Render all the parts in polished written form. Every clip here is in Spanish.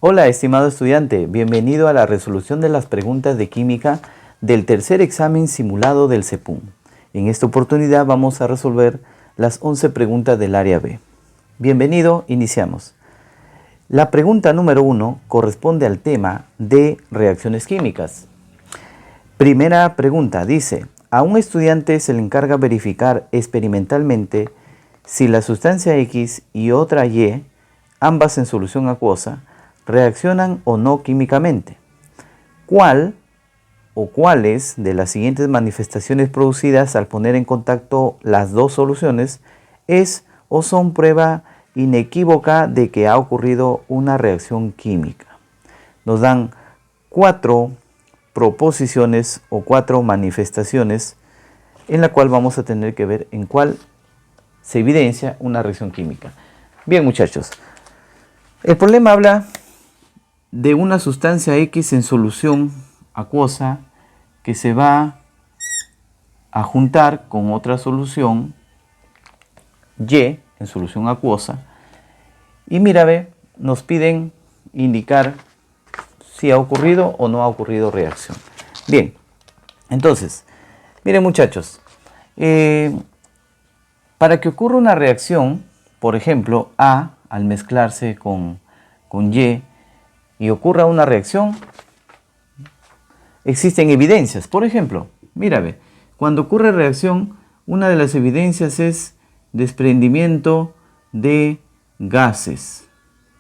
Hola, estimado estudiante, bienvenido a la resolución de las preguntas de química del tercer examen simulado del CEPUM. En esta oportunidad vamos a resolver las 11 preguntas del área B. Bienvenido, iniciamos. La pregunta número 1 corresponde al tema de reacciones químicas. Primera pregunta dice, a un estudiante se le encarga verificar experimentalmente si la sustancia X y otra Y, ambas en solución acuosa, reaccionan o no químicamente. ¿Cuál o cuáles de las siguientes manifestaciones producidas al poner en contacto las dos soluciones es o son prueba inequívoca de que ha ocurrido una reacción química? Nos dan 4 proposiciones o 4 manifestaciones en la cual vamos a tener que ver en cuál se evidencia una reacción química. Bien, muchachos, el problema habla de una sustancia X en solución acuosa que se va a juntar con otra solución Y en solución acuosa. Y mira, ve, nos piden indicar si ha ocurrido o no ha ocurrido reacción. Bien, entonces, miren muchachos, para que ocurra una reacción, por ejemplo, A al mezclarse con Y ocurra una reacción, existen evidencias. Por ejemplo, mira, ve, cuando ocurre reacción, una de las evidencias es desprendimiento de gases,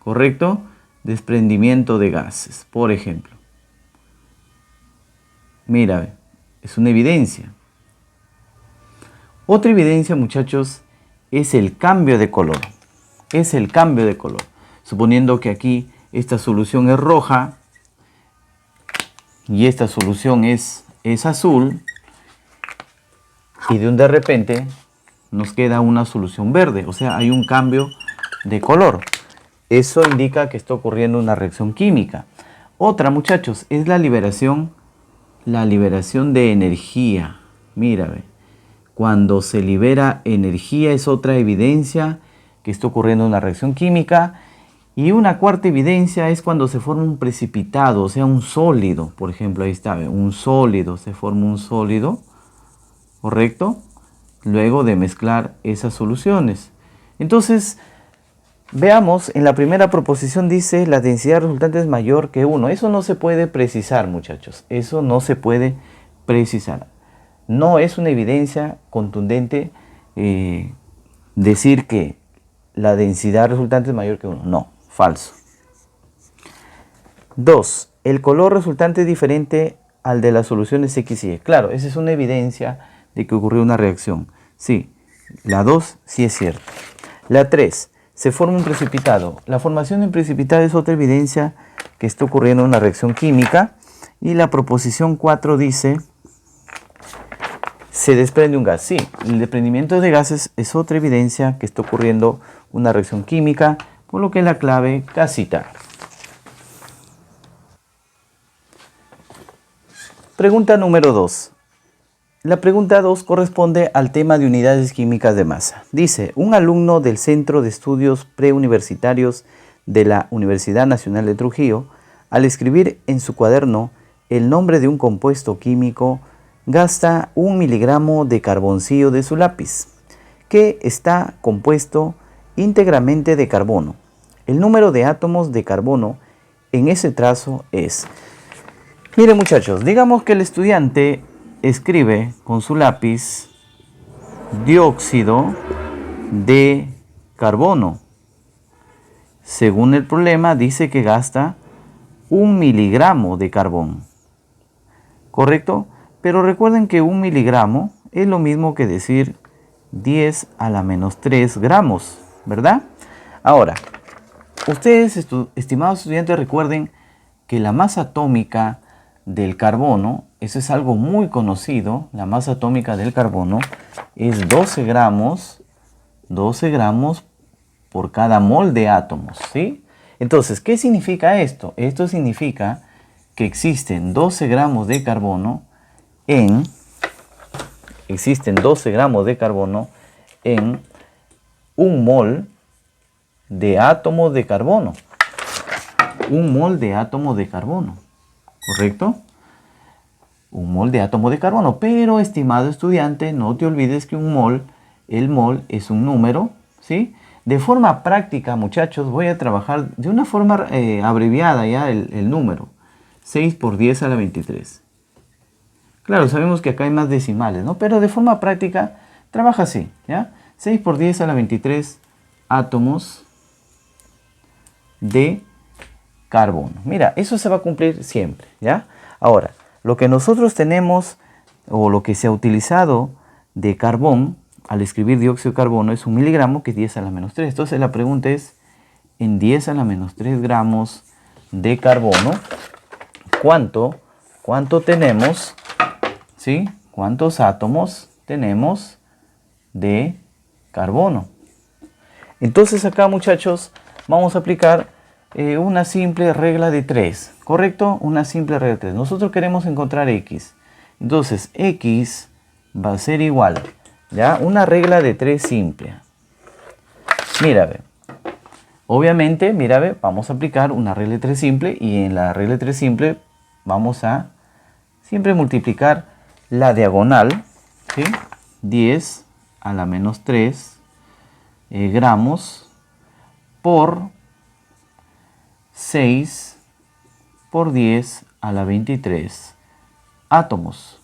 ¿correcto? Desprendimiento de gases, por ejemplo. Mira, ve, es una evidencia. Otra evidencia, muchachos, es el cambio de color. Es el cambio de color. Suponiendo que aquí esta solución es roja y esta solución es azul, y de repente nos queda una solución verde, o sea, hay un cambio de color. Eso indica que está ocurriendo una reacción química. Otra, muchachos, es la liberación de energía. Mira, ve, cuando se libera energía es otra evidencia que está ocurriendo una reacción química. Y una cuarta evidencia es cuando se forma un precipitado, o sea, un sólido. Por ejemplo, ahí está, un sólido, se forma un sólido, ¿correcto? Luego de mezclar esas soluciones. Entonces, veamos, en la primera proposición dice la densidad resultante es mayor que 1. Eso no se puede precisar, muchachos. Eso no se puede precisar. No es una evidencia contundente decir que la densidad resultante es mayor que 1. No. Falso. 2. El color resultante es diferente al de las soluciones X y Y. Claro, esa es una evidencia de que ocurrió una reacción. Sí, la 2 sí es cierta. La 3. Se forma un precipitado. La formación de un precipitado es otra evidencia que está ocurriendo una reacción química. Y la proposición 4 dice, se desprende un gas. Sí, el desprendimiento de gases es otra evidencia que está ocurriendo una reacción química, por lo que la clave casita. Pregunta número 2. La pregunta 2 corresponde al tema de unidades químicas de masa. Dice, un alumno del Centro de Estudios Preuniversitarios de la Universidad Nacional de Trujillo, al escribir en su cuaderno el nombre de un compuesto químico, gasta 1 miligramo de carboncillo de su lápiz, que está compuesto íntegramente de carbono. El número de átomos de carbono en ese trazo es... Miren muchachos, digamos que el estudiante escribe con su lápiz dióxido de carbono. Según el problema dice que gasta 1 miligramo de carbón. ¿Correcto? Pero recuerden que 1 miligramo es lo mismo que decir 10 a la menos 3 gramos, ¿verdad? Ahora, ustedes, estimados estudiantes, recuerden que la masa atómica del carbono, eso es algo muy conocido, la masa atómica del carbono es 12 gramos por cada mol de átomos, ¿sí? Entonces, ¿qué significa esto? Esto significa que existen 12 gramos de carbono en 1 mol de átomos de carbono. un mol de átomo de carbono, ¿correcto? Un mol de átomo de carbono, pero estimado estudiante, no te olvides que el mol es un número, ¿sí? De forma práctica, muchachos, voy a trabajar de una forma abreviada ya el número. 6 por 10 a la 23. Claro, sabemos que acá hay más decimales, ¿no? Pero de forma práctica, trabaja así, ¿ya? 6 por 10 a la 23 átomos de carbono. Mira, eso se va a cumplir siempre, ¿ya? Ahora, lo que nosotros tenemos, o lo que se ha utilizado de carbón, al escribir dióxido de carbono, es 1 miligramo, que es 10 a la menos 3. Entonces la pregunta es, en 10 a la menos 3 gramos de carbono, ¿cuánto tenemos? ¿Sí? ¿Cuántos átomos tenemos de carbono? Entonces acá, muchachos, vamos a aplicar una simple regla de 3, ¿correcto? Una simple regla de 3. Nosotros queremos encontrar X. Entonces, X va a ser igual, ¿ya? Una regla de 3 simple. Mira, ve. Obviamente, mira, ve, vamos a aplicar una regla de 3 simple y en la regla de 3 simple vamos a siempre multiplicar la diagonal, ¿sí? 10 a la menos 3 gramos por 6 por 10 a la 23 átomos,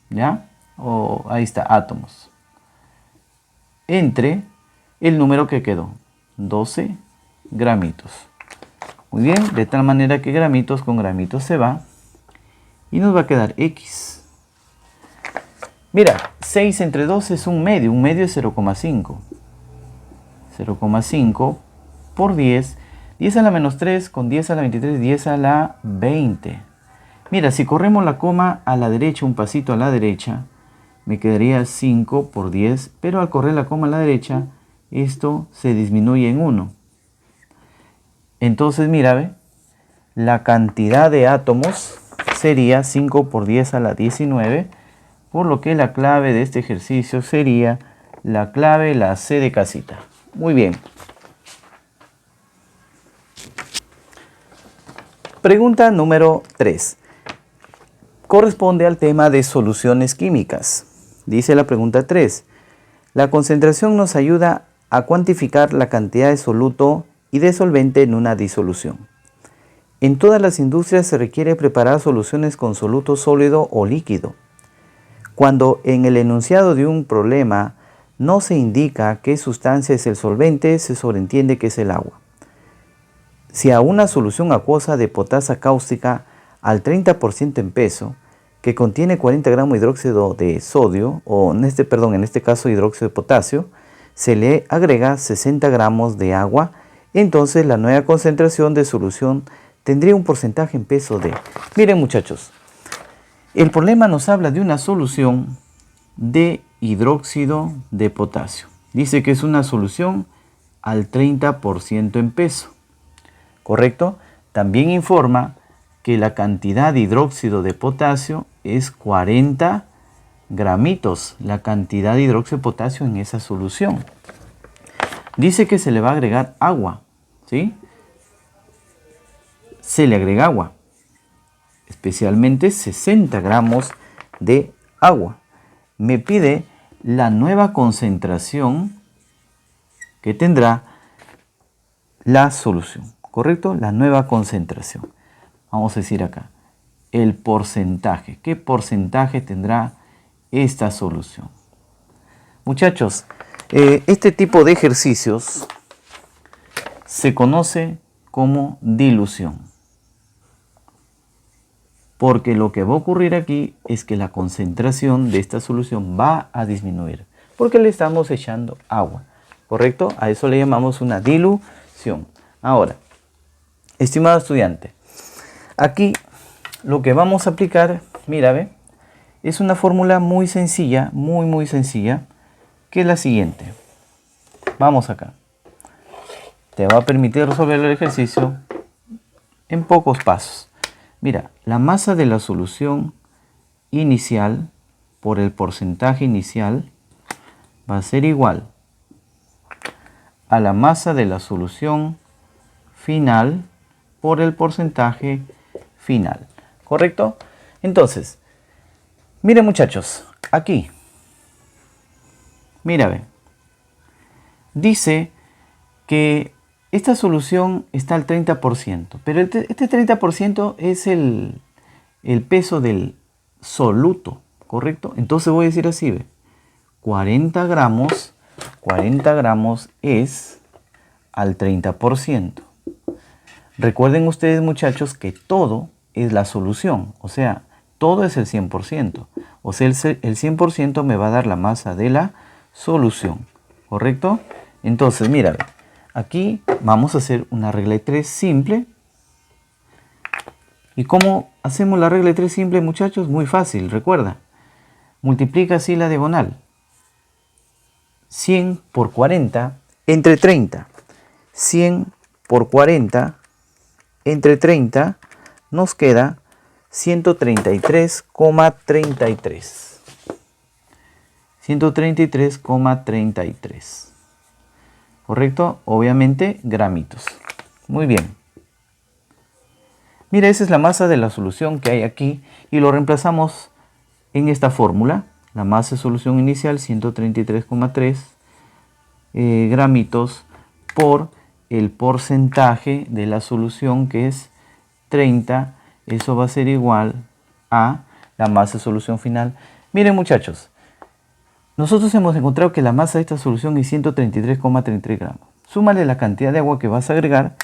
¿ya? Ahí está, átomos. Entre el número que quedó, 12 gramitos. Muy bien, de tal manera que gramitos con gramitos se va y nos va a quedar X. Mira, 6 entre 2 es un medio es 0,5. 0,5 por 10. 10 a la menos 3 con 10 a la 23, 10 a la 20. Mira, si corremos la coma a la derecha, un pasito a la derecha, me quedaría 5 por 10, pero al correr la coma a la derecha, esto se disminuye en 1. Entonces, mira, ¿ve? La cantidad de átomos sería 5 por 10 a la 19, por lo que la clave de este ejercicio sería la clave, la C de casita. Muy bien. Pregunta número 3. Corresponde al tema de soluciones químicas. Dice la pregunta 3. La concentración nos ayuda a cuantificar la cantidad de soluto y de solvente en una disolución. En todas las industrias se requiere preparar soluciones con soluto sólido o líquido. Cuando en el enunciado de un problema no se indica qué sustancia es el solvente, se sobreentiende que es el agua. Si a una solución acuosa de potasa cáustica al 30% en peso, que contiene 40 gramos de hidróxido de sodio, o en este caso hidróxido de potasio, se le agrega 60 gramos de agua, entonces la nueva concentración de solución tendría un porcentaje en peso de... Miren, muchachos, el problema nos habla de una solución de hidróxido de potasio. Dice que es una solución al 30% en peso. ¿Correcto? También informa que la cantidad de hidróxido de potasio es 40 gramitos, la cantidad de hidróxido de potasio en esa solución. Dice que se le va a agregar agua, ¿sí? Se le agrega agua, especialmente 60 gramos de agua. Me pide la nueva concentración que tendrá la solución. ¿Correcto? La nueva concentración. Vamos a decir acá, el porcentaje. ¿Qué porcentaje tendrá esta solución? Muchachos, este tipo de ejercicios se conoce como dilución. Porque lo que va a ocurrir aquí es que la concentración de esta solución va a disminuir. Porque le estamos echando agua. ¿Correcto? A eso le llamamos una dilución. Ahora, estimado estudiante, aquí lo que vamos a aplicar, mira, ve, es una fórmula muy sencilla, muy sencilla, que es la siguiente. Vamos acá. Te va a permitir resolver el ejercicio en pocos pasos. Mira, la masa de la solución inicial por el porcentaje inicial va a ser igual a la masa de la solución final por el porcentaje final. ¿Correcto? Entonces, miren muchachos, aquí, mira, ve, dice que esta solución está al 30%, pero este 30% es el peso del soluto, ¿correcto? Entonces voy a decir así, ve, 40 gramos es al 30%. Recuerden ustedes muchachos que todo es la solución, o sea, todo es el 100%. O sea, el 100% me va a dar la masa de la solución, ¿correcto? Entonces, mira, aquí vamos a hacer una regla de 3 simple. ¿Y cómo hacemos la regla de 3 simple, muchachos? Muy fácil, recuerda. Multiplica así la diagonal. 100 por 40 entre 30. 100 por 40 entre 30 nos queda 133,33. 133,33. ¿Correcto? Obviamente gramitos. Muy bien. Mira, esa es la masa de la solución que hay aquí y lo reemplazamos en esta fórmula. La masa de solución inicial 133,3 gramitos por el porcentaje de la solución que es 30. Eso va a ser igual a la masa de solución final. Miren muchachos, nosotros hemos encontrado que la masa de esta solución es 133,33 gramos. Súmale la cantidad de agua que vas a agregar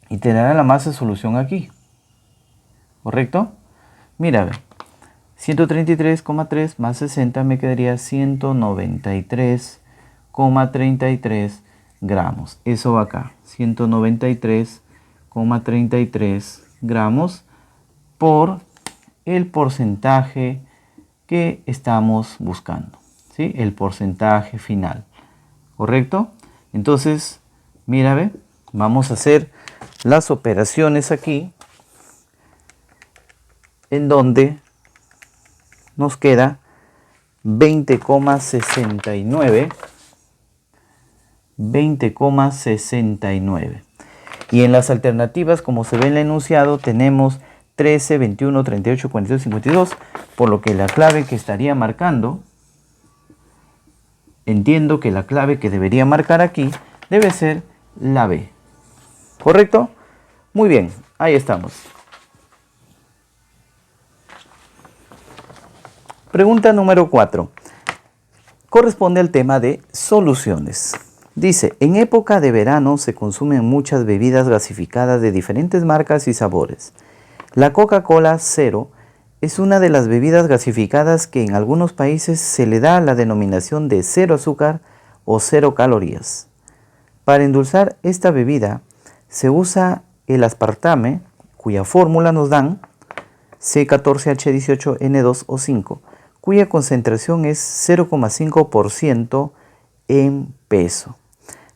y te dará la masa de solución aquí. ¿Correcto? Mira, a ver. 133,3 más 60 me quedaría 193,33 gramos. Eso va acá. 193,33 gramos por el porcentaje que estamos buscando. ¿Sí? El porcentaje final. ¿Correcto? Entonces, mira, ve, vamos a hacer las operaciones aquí, en donde nos queda 20,69. 20,69. Y en las alternativas, como se ve en el enunciado, tenemos 13, 21, 38, 42, 52, por lo que la clave que estaría marcando, entiendo que la clave que debería marcar aquí debe ser la B. ¿Correcto? Muy bien, ahí estamos. Pregunta número 4. Corresponde al tema de soluciones. Dice, en época de verano se consumen muchas bebidas gasificadas de diferentes marcas y sabores. La Coca-Cola Cero es una de las bebidas gasificadas que en algunos países se le da la denominación de cero azúcar o cero calorías. Para endulzar esta bebida se usa el aspartame, cuya fórmula nos dan C14H18N2O5, cuya concentración es 0,5% en peso.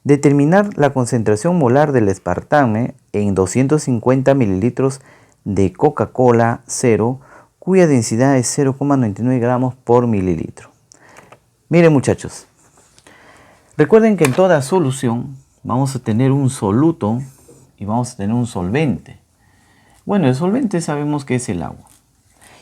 Determinar la concentración molar del aspartame en 250 mililitros de Coca-Cola Cero, cuya densidad es 0,99 gramos por mililitro. Miren muchachos, recuerden que en toda solución vamos a tener un soluto y vamos a tener un solvente. Bueno, el solvente sabemos que es el agua.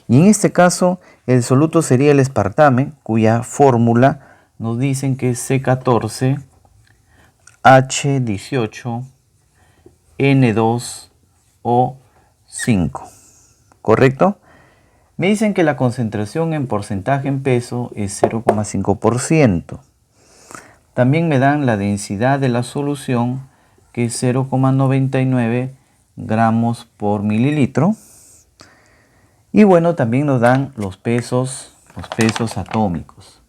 Y en este caso, el soluto sería el aspartame, cuya fórmula nos dicen que es C14H18N2O5. ¿Correcto? Me dicen que la concentración en porcentaje en peso es 0,5%. También me dan la densidad de la solución, que es 0,99 gramos por mililitro. Y bueno, también nos dan los pesos atómicos.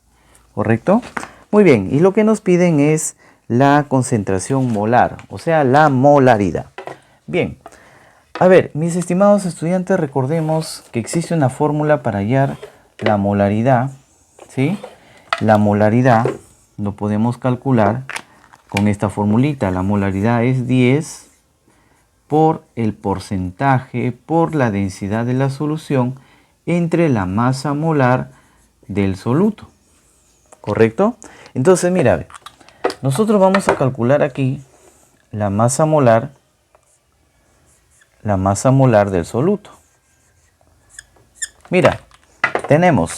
¿Correcto? Muy bien, y lo que nos piden es la concentración molar, o sea, la molaridad. Bien, a ver, mis estimados estudiantes, recordemos que existe una fórmula para hallar la molaridad, ¿sí? La molaridad lo podemos calcular con esta formulita. La molaridad es 10 por el porcentaje por la densidad de la solución entre la masa molar del soluto. ¿Correcto? Entonces, mira, nosotros vamos a calcular aquí la masa molar la masa molar del soluto. Mira, tenemos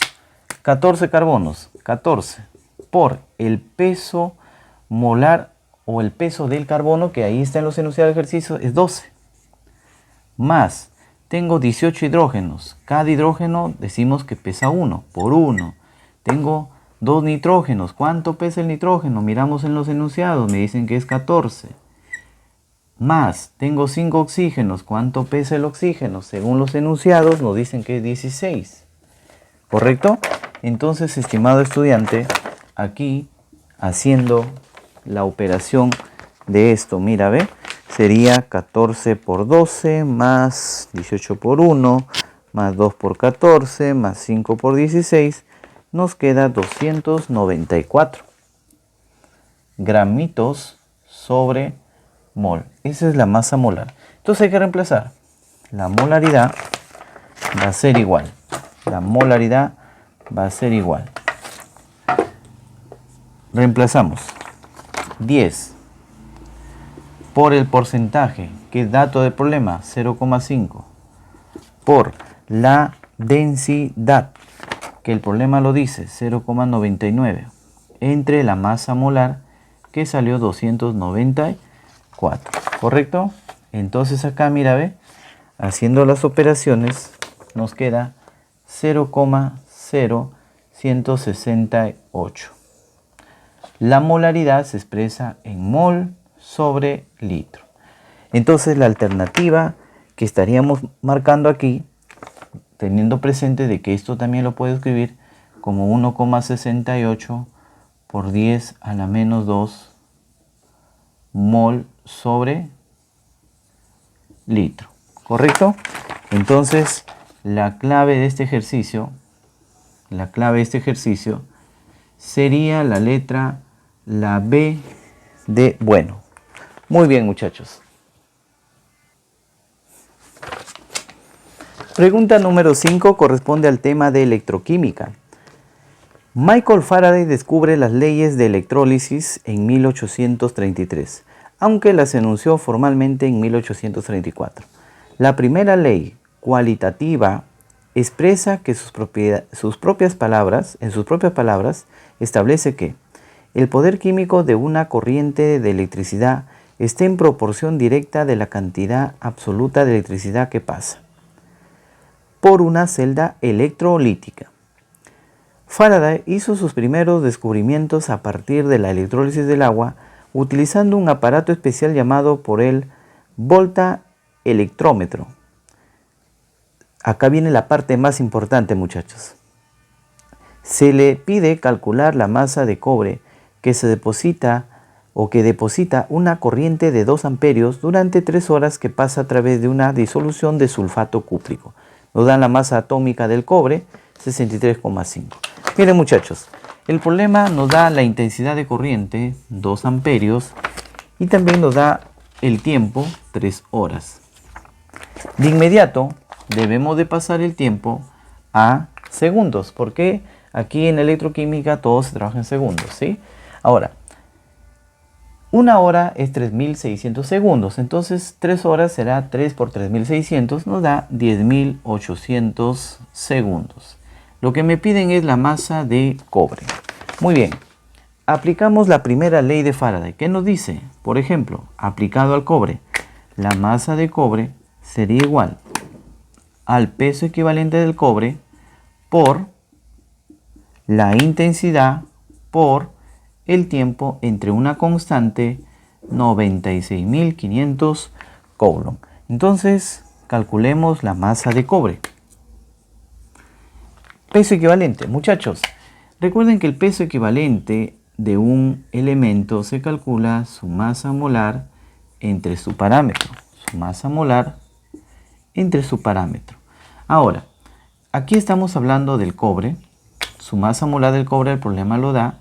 14 carbonos, 14 por el peso molar o el peso del carbono, que ahí está en los enunciados del ejercicio, es 12. Más, tengo 18 hidrógenos. Cada hidrógeno decimos que pesa 1 por 1. Tengo 2 nitrógenos. ¿Cuánto pesa el nitrógeno? Miramos en los enunciados, me dicen que es 14. Más, tengo 5 oxígenos. ¿Cuánto pesa el oxígeno? Según los enunciados nos dicen que es 16. ¿Correcto? Entonces, estimado estudiante, aquí haciendo la operación de esto, mira, ve, sería 14 por 12 más 18 por 1 más 2 por 14 más 5 por 16, nos queda 294 gramitos sobre mol. Esa es la masa molar. Entonces hay que reemplazar. La molaridad va a ser igual. La molaridad va a ser igual. Reemplazamos 10 por el porcentaje, que es dato del problema, 0,5, por la densidad, que el problema lo dice, 0,99, entre la masa molar, que salió 294. ¿Correcto? Entonces acá, mira, ve, haciendo las operaciones, nos queda 0,0168. La molaridad se expresa en mol sobre litro. Entonces la alternativa que estaríamos marcando aquí, teniendo presente de que esto también lo puedo escribir como 1,68 por 10 a la menos 2 mol sobre litro. ¿Correcto? Entonces la clave de este ejercicio, sería la letra, la B de bueno. Muy bien, muchachos. Pregunta número 5 corresponde al tema de electroquímica. Michael Faraday descubre las leyes de electrólisis en 1833, aunque las enunció formalmente en 1834. La primera ley cualitativa expresa que en sus propias palabras, establece que el poder químico de una corriente de electricidad está en proporción directa de la cantidad absoluta de electricidad que pasa por una celda electrolítica. Faraday hizo sus primeros descubrimientos a partir de la electrólisis del agua utilizando un aparato especial llamado por él voltaelectrómetro. Acá viene la parte más importante, muchachos. Se le pide calcular la masa de cobre que se deposita una corriente de 2 amperios durante 3 horas que pasa a través de una disolución de sulfato cúprico. Nos dan la masa atómica del cobre, 63,5. Miren, muchachos, el problema nos da la intensidad de corriente, 2 amperios, y también nos da el tiempo, 3 horas. De inmediato debemos de pasar el tiempo a segundos, porque aquí en electroquímica todo se trabaja en segundos, ¿sí? Ahora, una hora es 3600 segundos, entonces 3 horas será 3 por 3600, nos da 10.800 segundos. Lo que me piden es la masa de cobre. Muy bien, aplicamos la primera ley de Faraday. ¿Qué nos dice? Por ejemplo, aplicado al cobre, la masa de cobre sería igual al peso equivalente del cobre por la intensidad por el tiempo entre una constante 96.500 coulomb. Entonces, calculemos la masa de cobre. Peso equivalente. Muchachos, recuerden que el peso equivalente de un elemento se calcula su masa molar entre su parámetro. Su masa molar entre su parámetro. Ahora, aquí estamos hablando del cobre. Su masa molar del cobre, el problema lo da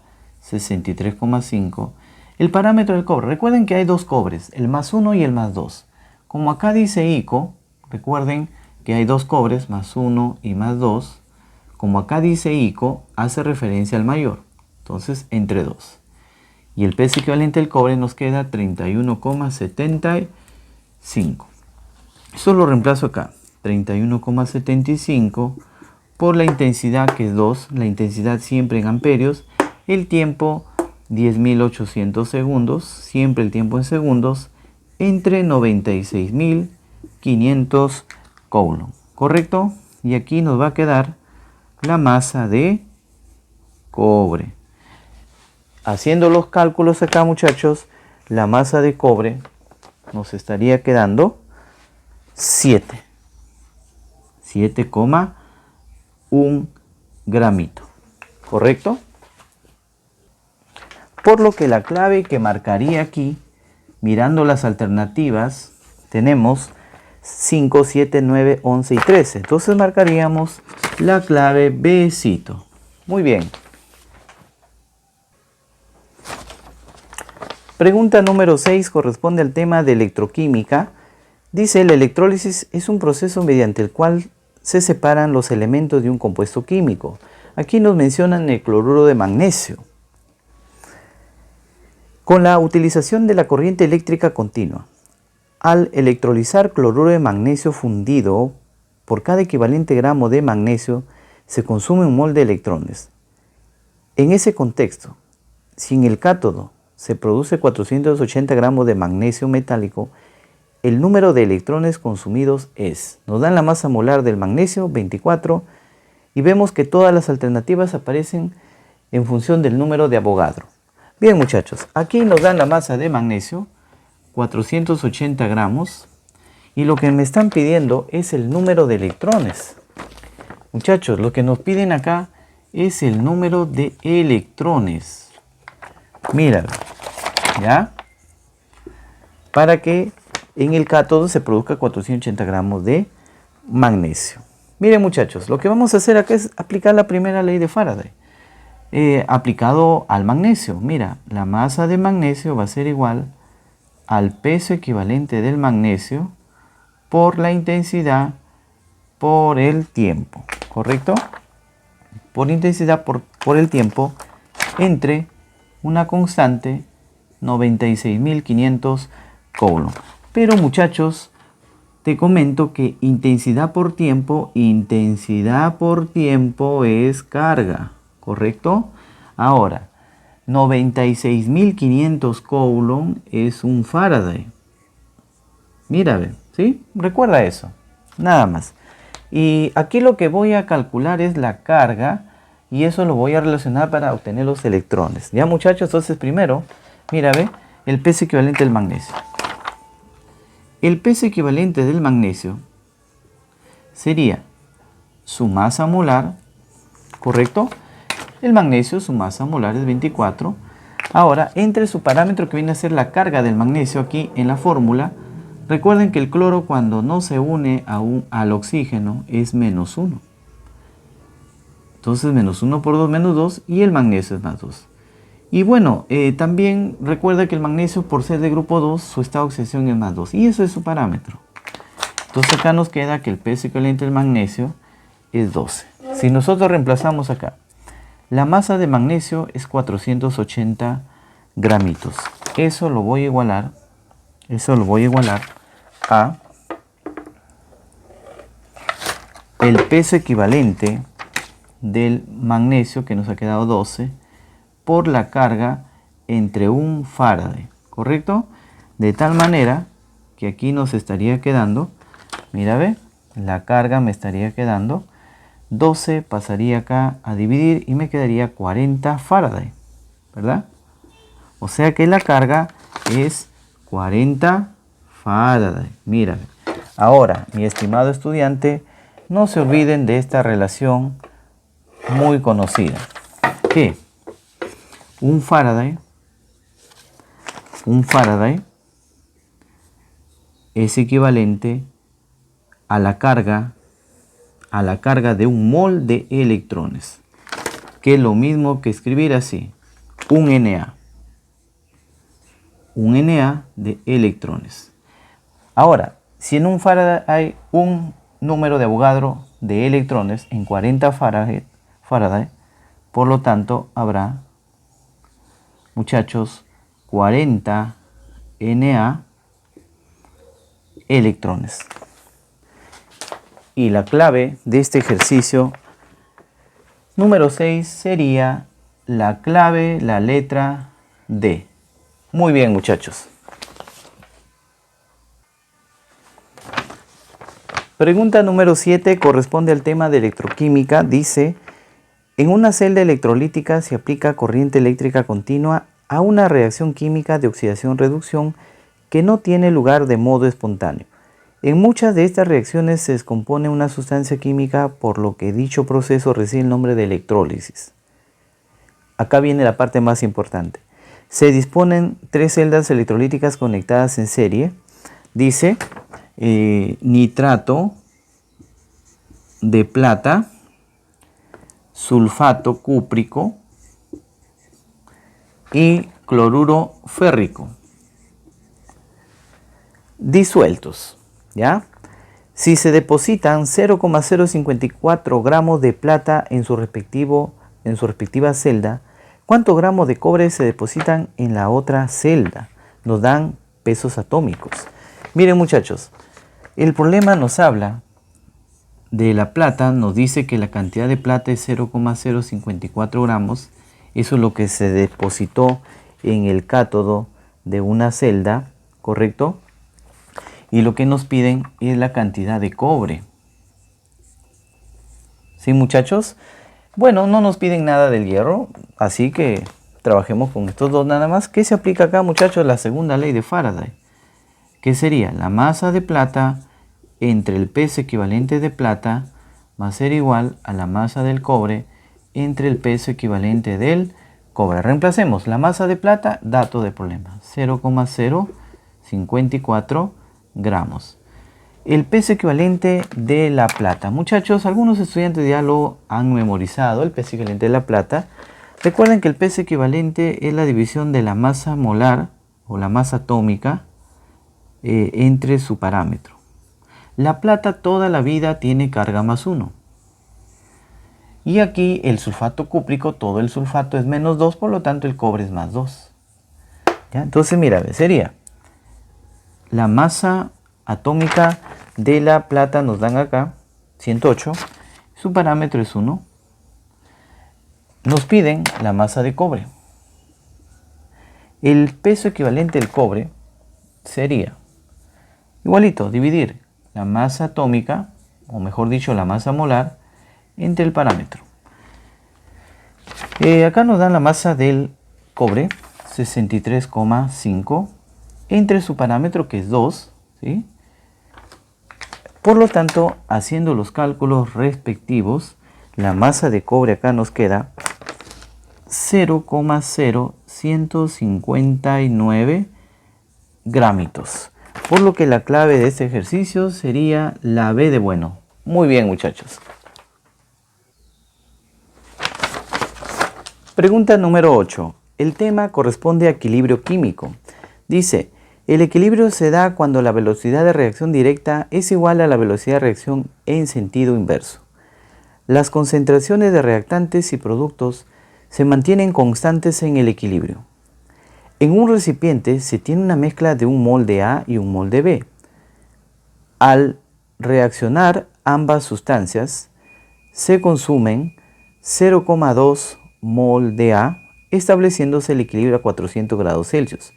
63,5. El parámetro del cobre. Recuerden que hay dos cobres, el más 1 y el más 2. Como acá dice ICO, recuerden que hay dos cobres, más 1 y más 2. Como acá dice ICO, hace referencia al mayor. Entonces, entre 2. Y el peso equivalente del cobre nos queda 31,75. Eso lo reemplazo acá. 31,75 por la intensidad, que es 2. La intensidad siempre en amperios. El tiempo, 10.800 segundos. Siempre el tiempo en segundos. Entre 96.500 coulomb. ¿Correcto? Y aquí nos va a quedar la masa de cobre. Haciendo los cálculos acá, muchachos, la masa de cobre nos estaría quedando 7,1 gramito. ¿Correcto? Por lo que la clave que marcaría aquí, mirando las alternativas, tenemos 5, 7, 9, 11 y 13. Entonces marcaríamos la clave Bcito. Muy bien. Pregunta número 6 corresponde al tema de electroquímica. Dice, la electrólisis es un proceso mediante el cual se separan los elementos de un compuesto químico. Aquí nos mencionan el cloruro de magnesio. Con la utilización de la corriente eléctrica continua, al electrolizar cloruro de magnesio fundido, por cada equivalente gramo de magnesio se consume un mol de electrones. En ese contexto, si en el cátodo se produce 480 gramos de magnesio metálico, el número de electrones consumidos es, nos dan la masa molar del magnesio, 24, y vemos que todas las alternativas aparecen en función del número de Avogadro. Bien, muchachos, aquí nos dan la masa de magnesio, 480 gramos, y lo que me están pidiendo es el número de electrones. Muchachos, lo que nos piden acá es el número de electrones. Mira, ¿ya? Para que en el cátodo se produzca 480 gramos de magnesio. Miren, muchachos, lo que vamos a hacer acá es aplicar la primera ley de Faraday. Aplicado al magnesio. Mira, la masa de magnesio va a ser igual al peso equivalente del magnesio por la intensidad por el tiempo. ¿Correcto? Por intensidad por el tiempo entre una constante 96.500 coulomb. Pero, muchachos, te comento que intensidad por tiempo es carga, ¿correcto? Ahora, 96.500 coulomb es un Faraday. Mira, ¿sí? Recuerda eso, nada más. Y aquí lo que voy a calcular es la carga, y eso lo voy a relacionar para obtener los electrones. Ya, muchachos, entonces primero, mira, ve, el peso equivalente del magnesio. El peso equivalente del magnesio sería su masa molar, ¿correcto? El magnesio, su masa molar es 24. Ahora, entre su parámetro que viene a ser la carga del magnesio aquí en la fórmula, recuerden que el cloro cuando no se une al oxígeno es menos 1. Entonces, menos 1 por 2, menos 2, y el magnesio es más 2. Y bueno, también recuerda que el magnesio, por ser de grupo 2, su estado de oxidación es más 2. Y eso es su parámetro. Entonces acá nos queda que el peso equivalente del magnesio es 12. Si nosotros reemplazamos acá, la masa de magnesio es 480 gramitos. Eso lo voy a igualar a el peso equivalente del magnesio, que nos ha quedado 12, por la carga entre un Faraday, ¿correcto? De tal manera que aquí nos estaría quedando, mira, ve, la carga me estaría quedando 12, pasaría acá a dividir y me quedaría 40 Faraday, ¿verdad? O sea que la carga es 40 Faraday. Mira, ahora, mi estimado estudiante, no se olviden de esta relación muy conocida, que un Faraday es equivalente a la carga de un mol de electrones, que es lo mismo que escribir así, un Na de electrones. Ahora, si en un Faraday hay un número de Avogadro de electrones en 40 Faraday, por lo tanto habrá, muchachos, 40 Na electrones. Y la clave de este ejercicio número 6 sería la clave, la letra D. Muy bien, muchachos. Pregunta número 7 corresponde al tema de electroquímica. Dice, en una celda electrolítica se aplica corriente eléctrica continua a una reacción química de oxidación-reducción que no tiene lugar de modo espontáneo. En muchas de estas reacciones se descompone una sustancia química, por lo que dicho proceso recibe el nombre de electrólisis. Acá viene la parte más importante. Se disponen 3 celdas electrolíticas conectadas en serie. Dice nitrato de plata, sulfato cúprico y cloruro férrico disueltos, ¿ya? Si se depositan 0,054 gramos de plata en su respectiva celda, ¿cuántos gramos de cobre se depositan en la otra celda? Nos dan pesos atómicos. Miren, muchachos, el problema nos habla de la plata, nos dice que la cantidad de plata es 0,054 gramos. Eso es lo que se depositó en el cátodo de una celda, ¿correcto? Y lo que nos piden es la cantidad de cobre. ¿Sí, muchachos? Bueno, no nos piden nada del hierro, así que trabajemos con estos dos nada más. ¿Qué se aplica acá, muchachos? La segunda ley de Faraday, que sería la masa de plata entre el peso equivalente de plata va a ser igual a la masa del cobre entre el peso equivalente del cobre. Reemplacemos la masa de plata, dato de problema, 0,054 gramos. El peso equivalente de la plata. Muchachos, algunos estudiantes ya lo han memorizado, el peso equivalente de la plata. Recuerden que el peso equivalente es la división de la masa molar o la masa atómica entre su parámetro. La plata toda la vida tiene carga más 1. Y aquí el sulfato cúprico, todo el sulfato es menos 2, por lo tanto el cobre es más 2. ¿Ya? Entonces, mira, sería la masa atómica de la plata, nos dan acá 108, su parámetro es 1. Nos piden la masa de cobre. El peso equivalente del cobre sería igualito, dividir la masa atómica, o mejor dicho, la masa molar, entre el parámetro. Acá nos dan la masa del cobre, 63,5, entre su parámetro, que es 2, ¿sí? Por lo tanto, haciendo los cálculos respectivos, la masa de cobre acá nos queda 0,0159 gramitos. Por lo que la clave de este ejercicio sería la B de bueno. Muy bien, muchachos. Pregunta número 8. El tema corresponde a equilibrio químico. Dice, el equilibrio se da cuando la velocidad de reacción directa es igual a la velocidad de reacción en sentido inverso. Las concentraciones de reactantes y productos se mantienen constantes en el equilibrio. En un recipiente se tiene una mezcla de un mol de A y un mol de B. Al reaccionar ambas sustancias, se consumen 0,2 mol de A, estableciéndose el equilibrio a 400 grados Celsius.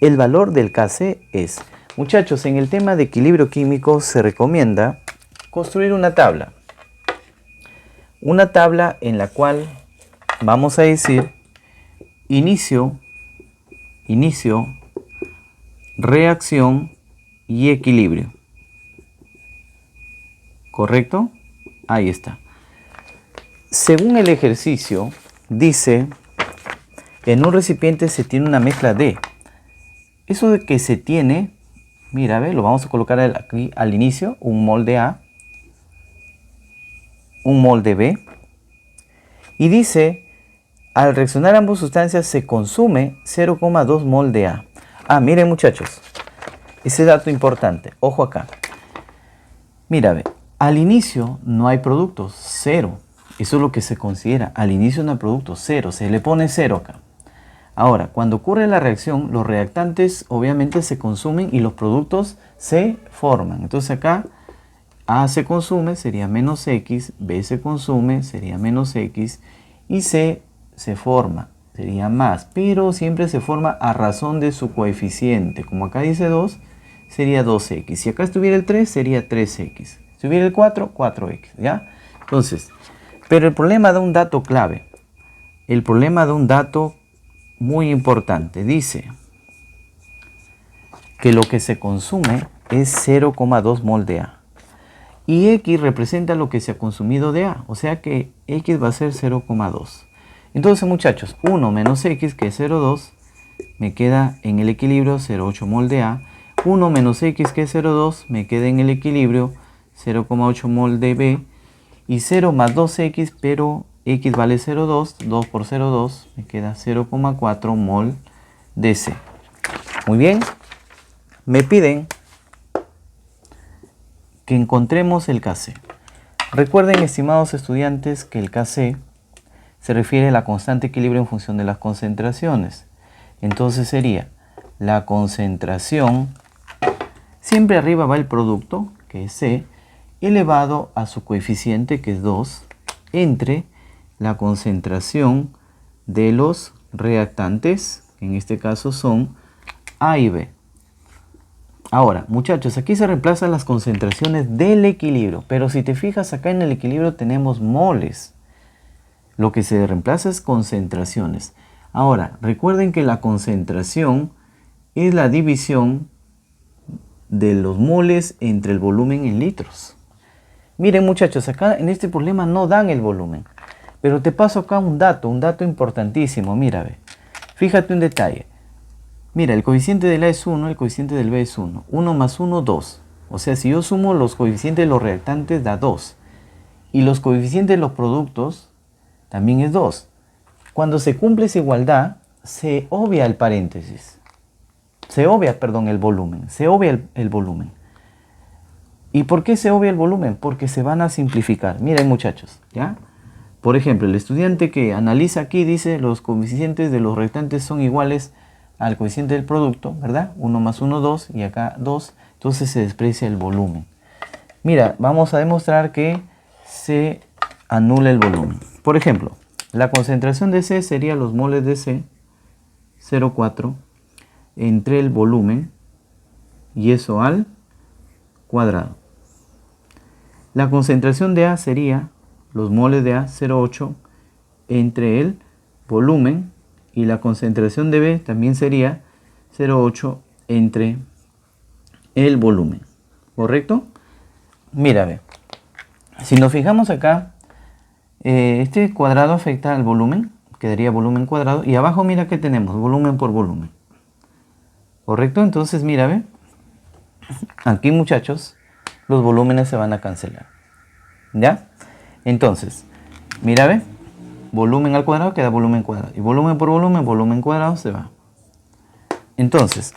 El valor del Kc es, muchachos, en el tema de equilibrio químico se recomienda construir una tabla. Una tabla en la cual vamos a decir inicio, reacción y equilibrio. ¿Correcto? Ahí está. Según el ejercicio, dice, en un recipiente se tiene una mezcla de. Eso de que se tiene, mira, lo vamos a colocar aquí al inicio, un mol de A, un mol de B. Y dice, al reaccionar ambas sustancias se consume 0,2 mol de A. Miren, muchachos, ese dato importante, ojo acá. Mira, al inicio no hay productos, 0. Eso es lo que se considera. Al inicio no hay productos, 0. Se le pone 0 acá. Ahora, cuando ocurre la reacción, los reactantes obviamente se consumen y los productos se forman. Entonces acá A se consume, sería menos X, B se consume, sería menos X, y C se forma, sería más, pero siempre se forma a razón de su coeficiente. Como acá dice 2, sería 2X. Si acá estuviera el 3, sería 3X. Si hubiera el 4, 4X, ¿ya? Entonces, pero el problema da un dato clave. El problema da un dato muy importante. Dice que lo que se consume es 0,2 mol de A. Y X representa lo que se ha consumido de A. O sea que X va a ser 0,2. Entonces, muchachos, 1 menos X, que es 0,2, me queda en el equilibrio 0,8 mol de A. 1 menos X, que es 0,2, me queda en el equilibrio 0,8 mol de B. Y 0 más 2X, pero X vale 0,2. 2 por 0,2, me queda 0,4 mol de C. Muy bien. Me piden que encontremos el Kc. Recuerden, estimados estudiantes, que el Kc se refiere a la constante de equilibrio en función de las concentraciones. Entonces sería la concentración, siempre arriba va el producto, que es C, elevado a su coeficiente, que es 2, entre la concentración de los reactantes, que en este caso son A y B. Ahora, muchachos, aquí se reemplazan las concentraciones del equilibrio, pero si te fijas acá en el equilibrio tenemos moles. Lo que se reemplaza es concentraciones. Ahora, recuerden que la concentración es la división de los moles entre el volumen en litros. Miren, muchachos, acá en este problema no dan el volumen, pero te paso acá un dato importantísimo. Mira, ve, fíjate un detalle. Mira, el coeficiente del A es 1, el coeficiente del B es 1. 1 más 1, 2. O sea, si yo sumo los coeficientes de los reactantes, da 2. Y los coeficientes de los productos también es 2. Cuando se cumple esa igualdad, se obvia el paréntesis. Se obvia, perdón, el volumen. Se obvia el volumen. ¿Y por qué se obvia el volumen? Porque se van a simplificar. Miren, muchachos, ¿ya? Por ejemplo, el estudiante que analiza aquí dice los coeficientes de los reactantes son iguales al coeficiente del producto, ¿verdad? 1 más 1, 2, y acá 2, entonces se desprecia el volumen. Mira, vamos a demostrar que se anula el volumen. Por ejemplo, la concentración de C sería los moles de C, 0,4, entre el volumen, y eso al cuadrado. La concentración de A sería los moles de A, 0,8, entre el volumen, y la concentración de B también sería 0,8 entre el volumen. ¿Correcto? Mira, ve. Si nos fijamos acá, este cuadrado afecta al volumen, quedaría volumen cuadrado. Y abajo mira que tenemos, volumen por volumen. ¿Correcto? Entonces mira, ve. Aquí, muchachos, los volúmenes se van a cancelar. ¿Ya? Entonces, mira, ve. Volumen al cuadrado queda volumen cuadrado. Y volumen por volumen, volumen cuadrado se va. Entonces,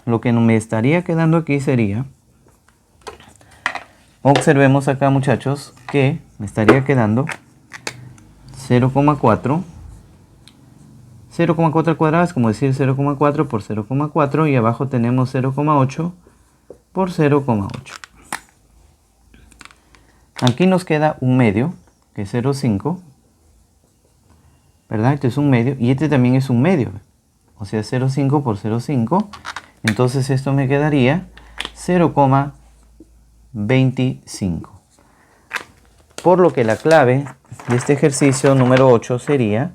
lo que me estaría quedando aquí sería, observemos acá, muchachos, que me estaría quedando 0,4. 0,4 al cuadrado es como decir 0,4 por 0,4. Y abajo tenemos 0,8 por 0,8. Aquí nos queda un medio, que es 0,5. ¿Verdad? Este es un medio y este también es un medio. O sea, 0,5 por 0,5. Entonces esto me quedaría 0,25. Por lo que la clave de este ejercicio número 8 sería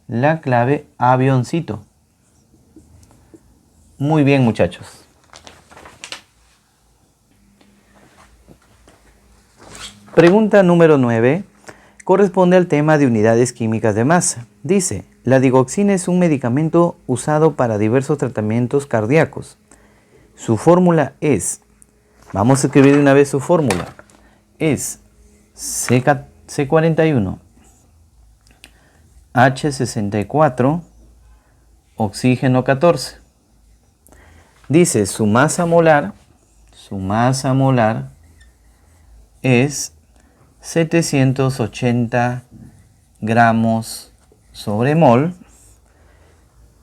la clave avioncito. Muy bien, muchachos. Pregunta número 9. Corresponde al tema de unidades químicas de masa. Dice, la digoxina es un medicamento usado para diversos tratamientos cardíacos. Su fórmula es, vamos a escribir de una vez su fórmula, es C41, H64, oxígeno 14. Dice, su masa molar es 780 gramos sobre mol.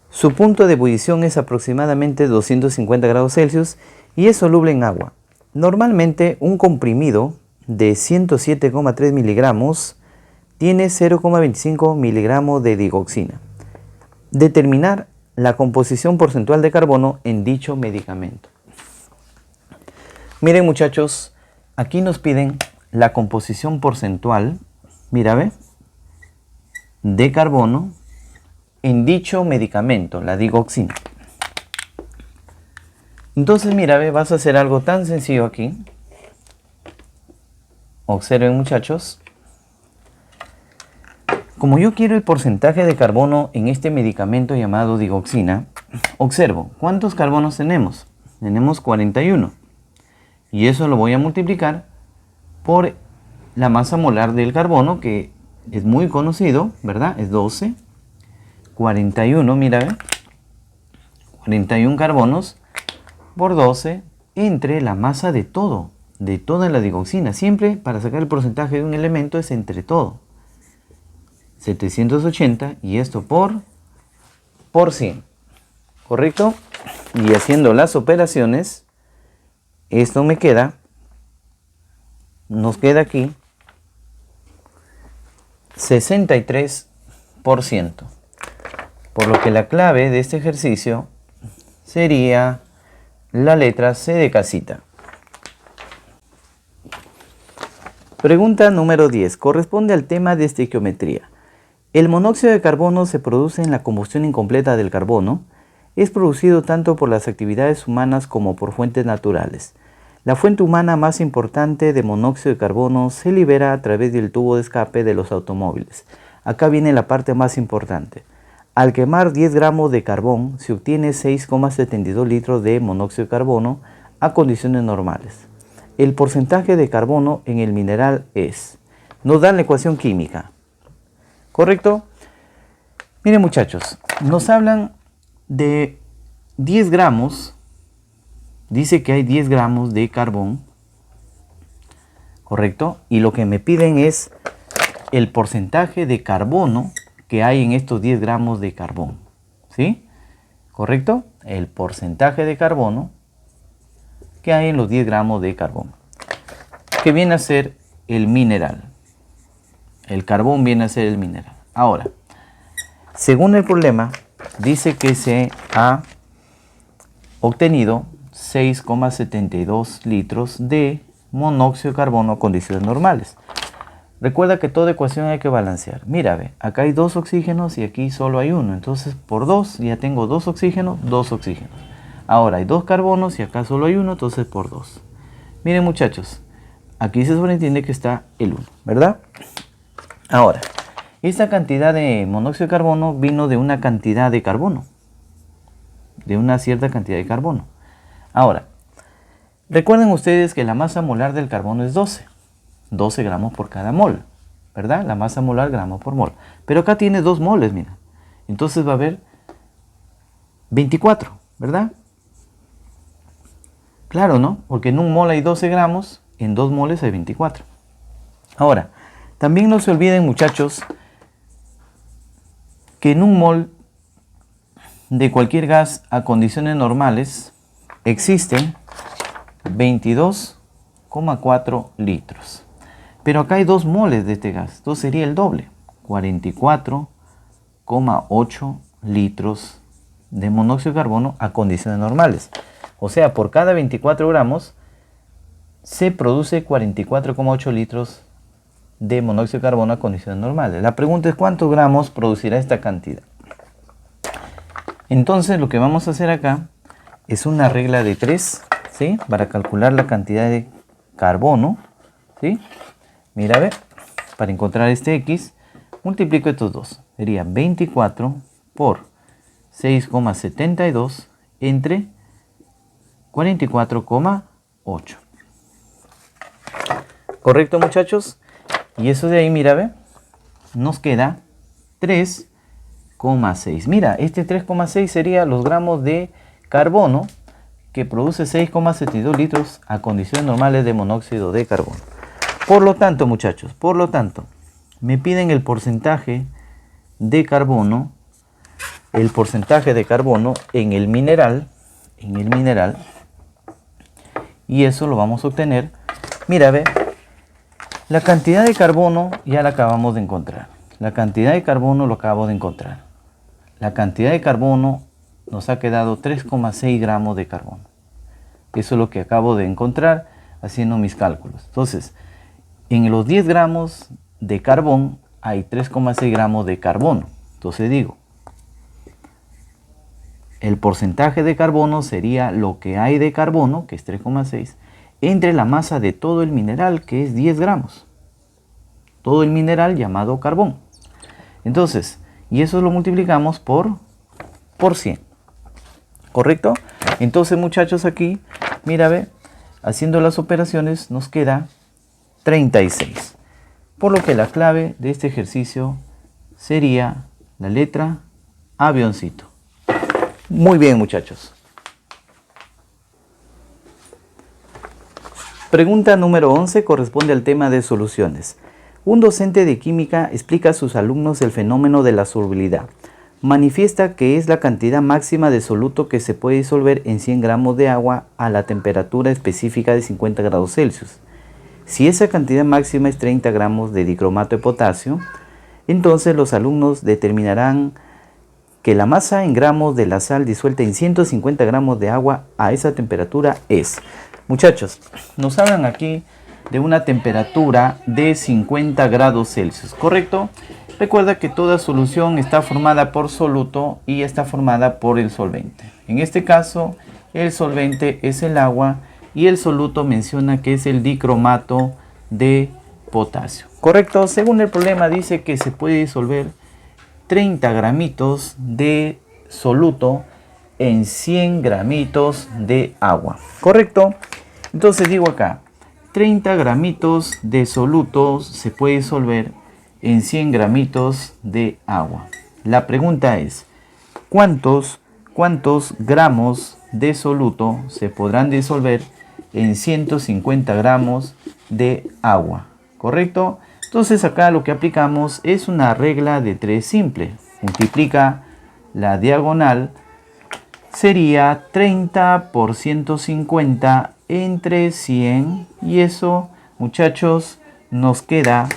Su punto de ebullición es aproximadamente 250 grados Celsius y es soluble en agua. Normalmente un comprimido de 107,3 miligramos tiene 0,25 miligramos de digoxina. Determinar la composición porcentual de carbono en dicho medicamento. Miren muchachos, aquí nos piden la composición porcentual, mira, ve, de carbono en dicho medicamento, la digoxina. Entonces, mira, ve, vas a hacer algo tan sencillo aquí. Observen muchachos. Como yo quiero el porcentaje de carbono en este medicamento llamado digoxina, observo, ¿cuántos carbonos tenemos? Tenemos 41. Y eso lo voy a multiplicar por la masa molar del carbono, que es muy conocido, ¿verdad? Es 12. 41, mira, ¿ve? 41 carbonos por 12 entre la masa de todo, de toda la digoxina. Siempre para sacar el porcentaje de un elemento es entre todo. 780 y esto por 100. ¿Correcto? Y haciendo las operaciones, esto nos queda aquí 63%. Por lo que la clave de este ejercicio sería la letra C de casita. Pregunta número 10. Corresponde al tema de estequiometría. El monóxido de carbono se produce en la combustión incompleta del carbono. Es producido tanto por las actividades humanas como por fuentes naturales. La fuente humana más importante de monóxido de carbono se libera a través del tubo de escape de los automóviles. Acá viene la parte más importante. Al quemar 10 gramos de carbón se obtiene 6,72 litros de monóxido de carbono a condiciones normales. El porcentaje de carbono en el mineral es... Nos dan la ecuación química. ¿Correcto? Miren muchachos, nos hablan de 10 gramos. Dice que hay 10 gramos de carbón. ¿Correcto? Y lo que me piden es el porcentaje de carbono que hay en estos 10 gramos de carbón. ¿Sí? ¿Correcto? El porcentaje de carbono que hay en los 10 gramos de carbón. Que viene a ser el mineral. El carbón viene a ser el mineral. Ahora, según el problema, dice que se ha obtenido 6,72 litros de monóxido de carbono a condiciones normales. Recuerda que toda ecuación hay que balancear. Mira, ve, acá hay 2 oxígenos y aquí solo hay 1. Entonces, por 2 ya tengo 2 oxígenos, 2 oxígenos. Ahora hay 2 carbonos y acá solo hay 1, entonces por 2. Miren muchachos, aquí se sobreentiende que está el 1, ¿verdad? Ahora, esta cantidad de monóxido de carbono vino de una cantidad de carbono. De una cierta cantidad de carbono. Ahora, recuerden ustedes que la masa molar del carbono es 12. 12 gramos por cada mol, ¿verdad? La masa molar gramo por mol. Pero acá tiene 2 moles, mira. Entonces va a haber 24, ¿verdad? Claro, ¿no? Porque en un mol hay 12 gramos, en 2 moles hay 24. Ahora, también no se olviden, muchachos, que en un mol de cualquier gas a condiciones normales existen 22,4 litros. Pero acá hay 2 moles de este gas, entonces sería el doble, 44,8 litros de monóxido de carbono a condiciones normales. O sea, por cada 24 gramos se produce 44,8 litros de monóxido de carbono a condiciones normales. La pregunta es ¿cuántos gramos producirá esta cantidad? Entonces lo que vamos a hacer acá es una regla de 3, ¿sí? Para calcular la cantidad de carbono, ¿sí? Mira, a ver, para encontrar este X, multiplico estos dos. Sería 24 por 6,72 entre 44,8. ¿Correcto, muchachos? Y eso de ahí, mira, ve, nos queda 3,6. Mira, este 3,6 sería los gramos de carbono que produce 6,72 litros a condiciones normales de monóxido de carbono. Por lo tanto, muchachos, me piden el porcentaje de carbono en el mineral, Y eso lo vamos a obtener. Mira, ve, la cantidad de carbono ya la acabamos de encontrar. La cantidad de carbono lo acabo de encontrar. La cantidad de carbono nos ha quedado 3,6 gramos de carbono. Eso es lo que acabo de encontrar haciendo mis cálculos. Entonces, en los 10 gramos de carbón hay 3,6 gramos de carbono. Entonces digo, el porcentaje de carbono sería lo que hay de carbono, que es 3,6, entre la masa de todo el mineral, que es 10 gramos. Todo el mineral llamado carbón. Entonces, y eso lo multiplicamos por 100. ¿Correcto? Entonces, muchachos, aquí, mira, ve, haciendo las operaciones nos queda 36. Por lo que la clave de este ejercicio sería la letra avioncito. Muy bien, muchachos. Pregunta número 11 corresponde al tema de soluciones. Un docente de química explica a sus alumnos el fenómeno de la solubilidad. Manifiesta que es la cantidad máxima de soluto que se puede disolver en 100 gramos de agua a la temperatura específica de 50 grados Celsius. Si esa cantidad máxima es 30 gramos de dicromato de potasio, entonces los alumnos determinarán que la masa en gramos de la sal disuelta en 150 gramos de agua a esa temperatura es. Muchachos, nos hablan aquí de una temperatura de 50 grados Celsius, ¿correcto? Recuerda que toda solución está formada por soluto y está formada por el solvente. En este caso, el solvente es el agua y el soluto menciona que es el dicromato de potasio, ¿correcto? Según el problema dice que se puede disolver 30 gramitos de soluto en 100 gramitos de agua, ¿correcto? Entonces digo acá, 30 gramitos de soluto se puede disolver en 100 gramitos de agua. La pregunta es, ¿cuántos gramos de soluto se podrán disolver en 150 gramos de agua? ¿Correcto? Entonces acá lo que aplicamos es una regla de 3 simple. Multiplica la diagonal, sería 30 por 150 entre 100 y eso, muchachos, nos queda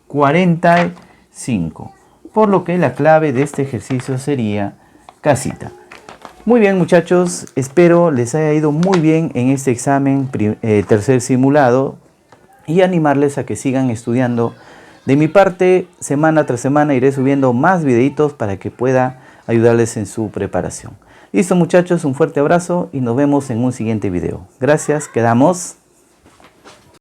45. Por lo que la clave de este ejercicio sería casita. Muy bien, muchachos, espero les haya ido muy bien en este examen tercer simulado y animarles a que sigan estudiando. De mi parte, semana tras semana iré subiendo más videitos para que pueda ayudarles en su preparación. Listo, muchachos, un fuerte abrazo y nos vemos en un siguiente video. Gracias, quedamos.